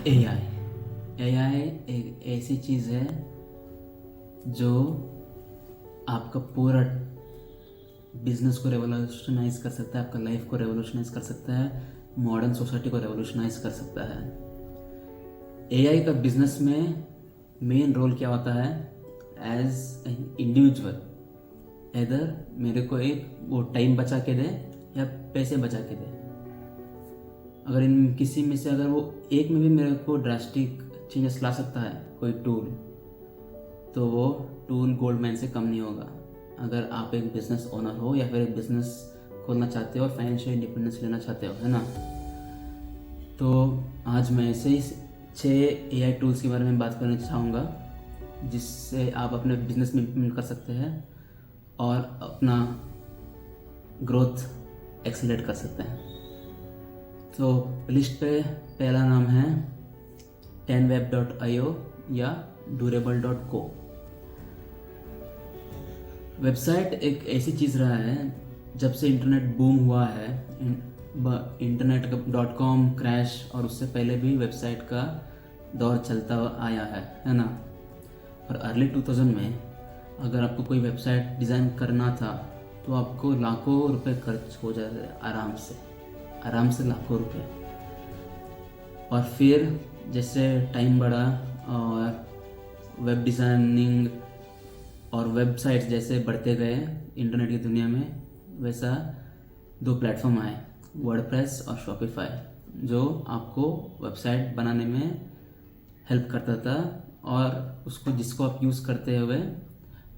AI एक ऐसी चीज़ है जो आपका पूरा बिजनेस को रेवोल्यूशनाइज कर सकता है, आपका लाइफ को रेवोल्यूशनाइज कर सकता है, मॉडर्न सोसाइटी को रेवोल्यूशनाइज कर सकता है। एआई का बिजनेस में मेन रोल क्या होता है? एज एन इंडिविजुअल, इधर मेरे को एक वो टाइम बचा के दे या पैसे बचा के दे। अगर इन किसी में से अगर वो एक में भी मेरे को ड्रास्टिक चेंजेस ला सकता है कोई टूल, तो वो टूल गोल्ड माइन से कम नहीं होगा। अगर आप एक बिजनेस ओनर हो या फिर एक बिजनेस खोलना चाहते हो, फाइनेंशियल इंडिपेंडेंस लेना चाहते हो, है ना, तो आज मैं ऐसे ही 6 एआई टूल्स के बारे में बात करना चाहूँगा जिससे आप अपने बिजनेस में इम्प्लीमेंट कर सकते हैं और अपना ग्रोथ एक्सेलरेट कर सकते हैं। तो लिस्ट पे पहला नाम है 10web.io या durable.co। वेबसाइट एक ऐसी चीज़ रहा है, जब से इंटरनेट बूम हुआ है, इंटरनेट .com क्रैश और उससे पहले भी वेबसाइट का दौर चलता आया है ना। और अर्ली 2000 में अगर आपको कोई वेबसाइट डिज़ाइन करना था तो आपको लाखों रुपए खर्च हो जाते, आराम से लाखों रुपए। और फिर जैसे टाइम बढ़ा और वेब डिज़ाइनिंग और वेबसाइट्स जैसे बढ़ते गए इंटरनेट की दुनिया में, वैसा 2 प्लेटफॉर्म आए, वर्डप्रेस और शॉपिफाई, जो आपको वेबसाइट बनाने में हेल्प करता था और जिसको आप यूज़ करते हुए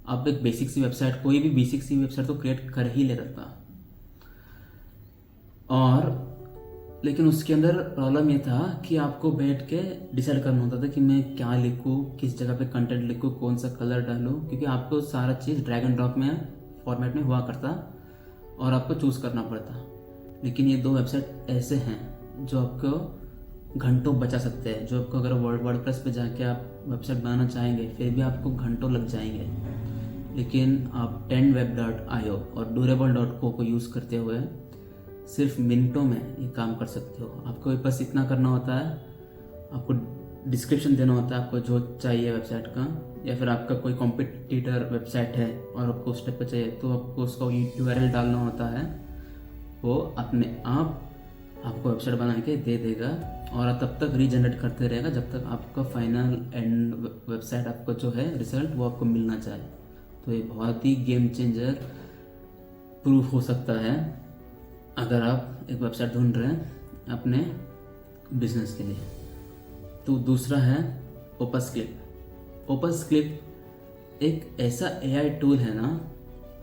आप एक बेसिक सी वेबसाइट, कोई भी बेसिक सी वेबसाइट तो क्रिएट कर ही लेता था। और लेकिन उसके अंदर प्रॉब्लम ये था कि आपको बैठ के डिसाइड करना होता था कि मैं क्या लिखूँ, किस जगह पे कंटेंट लिखूँ, कौन सा कलर डालूँ, क्योंकि आपको सारा चीज़ ड्रैग एंड ड्रॉप में फॉर्मेट में हुआ करता और आपको चूज़ करना पड़ता। लेकिन ये 2 वेबसाइट ऐसे हैं जो आपको घंटों बचा सकते हैं, जो आपको अगर वर्डप्रेस पे जाके आप वेबसाइट बनाना चाहेंगे फिर भी आपको घंटों लग जाएंगे। लेकिन आप 10web.io और durable.co को यूज़ करते हुए सिर्फ मिनटों में ये काम कर सकते हो। आपको बस इतना करना होता है, आपको डिस्क्रिप्शन देना होता है आपको जो चाहिए वेबसाइट का, या फिर आपका कोई कॉम्पिटिटर वेबसाइट है और आपको उस टाइप का चाहिए तो आपको उसका URL डालना होता है। वो अपने आप आपको वेबसाइट बना के दे देगा और तब तक रीजनरेट करते रहेगा जब तक आपका फाइनल एंड वेबसाइट आपको जो है रिजल्ट वो आपको मिलना चाहे। तो ये बहुत ही गेम चेंजर प्रूफ हो सकता है अगर आप एक वेबसाइट ढूंढ रहे हैं अपने बिजनेस के लिए। तो दूसरा है ओपस्क्लिप एक ऐसा एआई टूल है ना,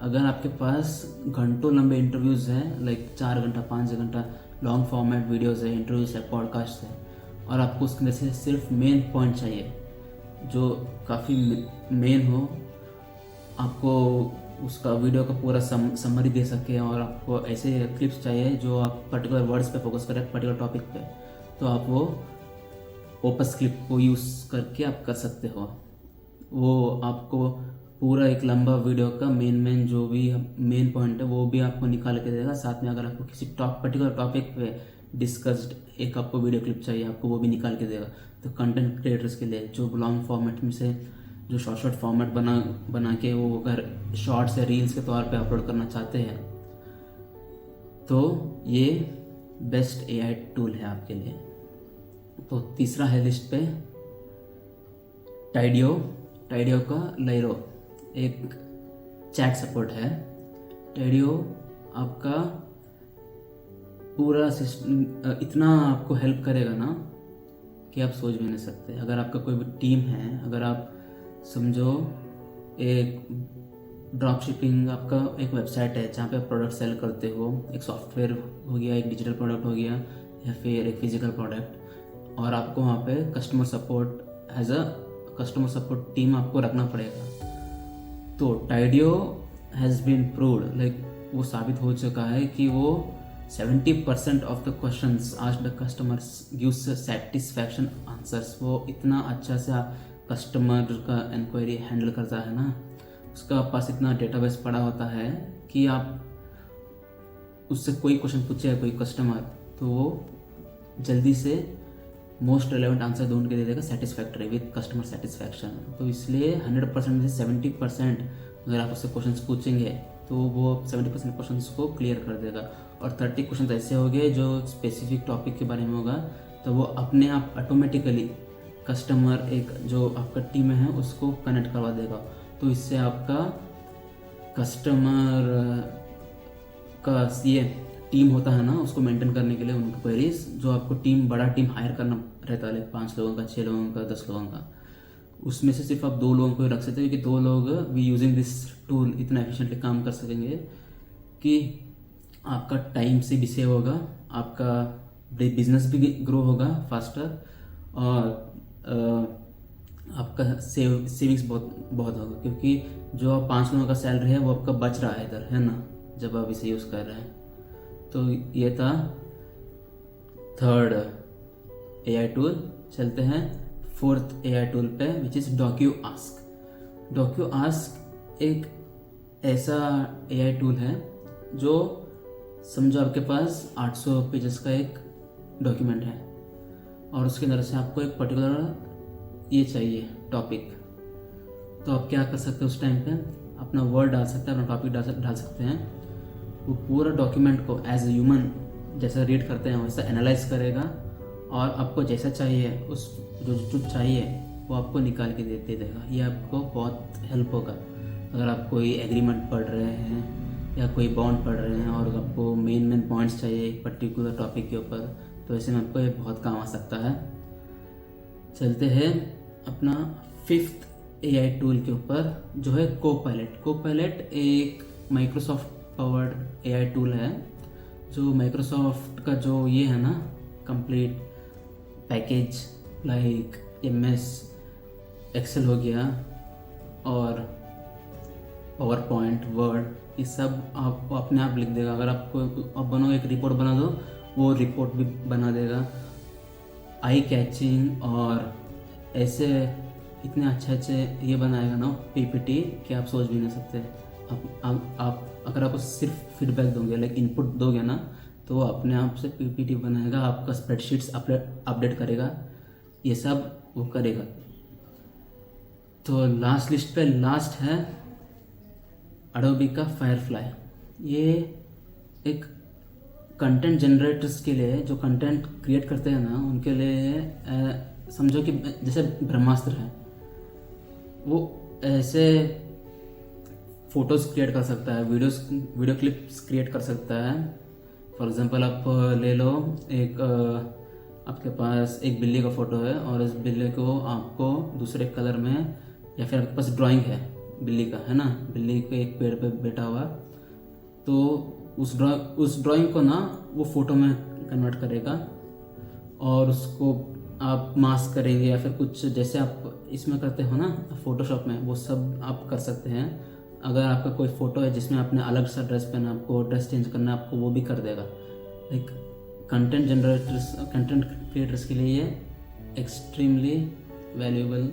अगर आपके पास घंटों लंबे इंटरव्यूज़ हैं, लाइक 4 घंटा 5 घंटा लॉन्ग फॉर्मेट वीडियोज़ है, इंटरव्यूज़ है, पॉडकास्ट है, और आपको उसके अंदर से सिर्फ मेन पॉइंट चाहिए जो काफ़ी मेन हो, आपको उसका वीडियो का पूरा समरी दे सके और आपको ऐसे क्लिप्स चाहिए जो आप पर्टिकुलर वर्ड्स पे फोकस करें, पर्टिकुलर टॉपिक पे, तो आप वो ओपस्क्लिप को यूज़ करके आप कर सकते हो। वो आपको पूरा एक लंबा वीडियो का मेन जो भी मेन पॉइंट है वो भी आपको निकाल के देगा। साथ में अगर आपको किसी पर्टिकुलर टॉपिक पे डिस्कस्ड एक आपको वीडियो क्लिप चाहिए, आपको वो भी निकाल के देगा। तो कंटेंट क्रिएटर्स के लिए जो लॉन्ग फॉर्मेट में से जो शॉर्ट फॉर्मेट बना के वो अगर शॉर्ट्स या रील्स के तौर पे अपलोड करना चाहते हैं तो ये बेस्ट एआई टूल है आपके लिए। तो तीसरा है लिस्ट पे टाइडियो का लाइरो, एक चैट सपोर्ट है। टाइडियो आपका पूरा सिस्टम इतना आपको हेल्प करेगा ना कि आप सोच भी नहीं सकते। अगर आपका कोई भी टीम है, अगर आप समझो एक ड्रॉप शिपिंग आपका एक वेबसाइट है जहाँ पे आप प्रोडक्ट सेल करते हो, एक सॉफ्टवेयर हो गया, एक डिजिटल प्रोडक्ट हो गया या फिर एक फिजिकल प्रोडक्ट, और आपको वहाँ पे कस्टमर सपोर्ट टीम आपको रखना पड़ेगा। तो टाइडियो हैज़ बीन प्रूव्ड, लाइक वो साबित हो चुका है कि वो 70% of the questions asked the customers gives satisfaction answers. वो इतना अच्छा से कस्टमर का इंक्वायरी हैंडल करता है ना, उसका पास इतना डेटाबेस पड़ा होता है कि आप उससे कोई क्वेश्चन पूछे कोई कस्टमर तो वो जल्दी से मोस्ट रेलेवेंट आंसर ढूंढ के दे देगा सेटिस्फैक्टरी विद कस्टमर सेटिस्फैक्शन। तो इसलिए 100% में से 70% अगर आप उससे क्वेश्चन पूछेंगे तो वो 70% क्वेश्चन को क्लियर कर देगा। और 30 क्वेश्चन ऐसे हो गए जो स्पेसिफिक टॉपिक के बारे में होगा, तो वो अपने आप ऑटोमेटिकली कस्टमर एक जो आपका टीम है उसको कनेक्ट करवा देगा। तो इससे आपका कस्टमर का ये टीम होता है ना, उसको मेंटेन करने के लिए उनकी क्वेरीज, जो आपको टीम बड़ा टीम हायर करना रहता है 5 लोगों का, 6 लोगों का, 10 लोगों का, उसमें से सिर्फ आप 2 लोगों को रख सकते हो क्योंकि 2 लोग वी यूजिंग दिस टूल इतना एफिशिएंटली काम कर सकेंगे कि आपका टाइम से भी सेव होगा, आपका बिजनेस भी ग्रो होगा फास्टर, और आपका सेविंग्स बहुत होगा क्योंकि जो 5 लोगों का सैलरी है वो आपका बच रहा है इधर, है ना, जब आप इसे यूज़ कर रहे हैं। तो ये था 3rd AI टूल। चलते हैं 4th AI टूल पे, विच इज़ डॉक्यूआस्क। डॉक्यूआस्क एक ऐसा AI टूल है जो समझो आपके पास 800 पेजेस का एक डॉक्यूमेंट है और उसके अंदर से आपको एक पर्टिकुलर ये चाहिए टॉपिक। तो आप क्या कर सकते हो उस टाइम पे, अपना वर्ड डाल सकते हैं, अपना टॉपिक डाल सकते हैं। वो पूरा डॉक्यूमेंट को एज ए ह्यूमन जैसा रीड करते हैं वैसा एनालाइज करेगा और आपको जैसा चाहिए उस जो चाहिए वो आपको निकाल के दे देगा। ये आपको बहुत हेल्प होगा अगर आप कोई एग्रीमेंट पढ़ रहे हैं या कोई बॉन्ड पढ़ रहे हैं और आपको मेन पॉइंट्स चाहिए एक पर्टिकुलर टॉपिक के ऊपर, तो ऐसे में आपको ये बहुत काम आ सकता है। चलते हैं अपना 5th AI टूल के ऊपर जो है कोपायलट। कोपायलट एक माइक्रोसॉफ्ट पावर्ड AI टूल है जो माइक्रोसॉफ्ट का जो ये है ना complete package like MS Excel हो गया और पावर पॉइंट वर्ड, ये सब आप अपने आप लिख देगा। अगर आपको आप बनो एक रिपोर्ट बना दो वो रिपोर्ट भी बना देगा। आई कैचिंग और ऐसे इतने अच्छे ये बनाएगा ना PPT कि आप सोच भी नहीं सकते। आप अगर आपको सिर्फ फीडबैक दोगे लाइक इनपुट दोगे ना तो वो अपने आप से PPT बनाएगा, आपका स्प्रेडशीट्स अपडेट करेगा, ये सब वो करेगा। तो लास्ट लिस्ट पे लास्ट है एडोबी का फायरफ्लाई। ये एक कंटेंट जनरेटर्स के लिए जो कंटेंट क्रिएट करते हैं ना उनके लिए समझो कि जैसे ब्रह्मास्त्र है, वो ऐसे फोटोज़ क्रिएट कर सकता है, वीडियो क्लिप्स क्रिएट कर सकता है। फॉर एग्जांपल आप ले लो एक आपके पास एक बिल्ली का फ़ोटो है और इस बिल्ली को आपको दूसरे कलर में, या फिर आपके पास ड्राइंग है बिल्ली का, है ना, बिल्ली के एक पेड़ पे बैठा हुआ, तो उस ड्राइंग को ना वो फ़ोटो में कन्वर्ट करेगा और उसको आप मास्क करेंगे या फिर कुछ जैसे आप इसमें करते हो ना फोटोशॉप में, वो सब आप कर सकते हैं। अगर आपका कोई फ़ोटो है जिसमें आपने अलग सा ड्रेस पहना, आपको ड्रेस चेंज करना है, आपको वो भी कर देगा। लाइक कंटेंट क्रिएटर्स के लिए ये एक्सट्रीमली वैल्यूएबल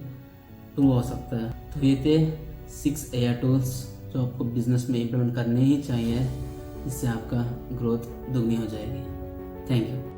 टूल हो सकता है। तो ये थे 6 AI टूल्स जो आपको बिजनेस में इम्प्लीमेंट करने ही चाहिए, इससे आपका ग्रोथ दुगनी हो जाएगी। Thank you.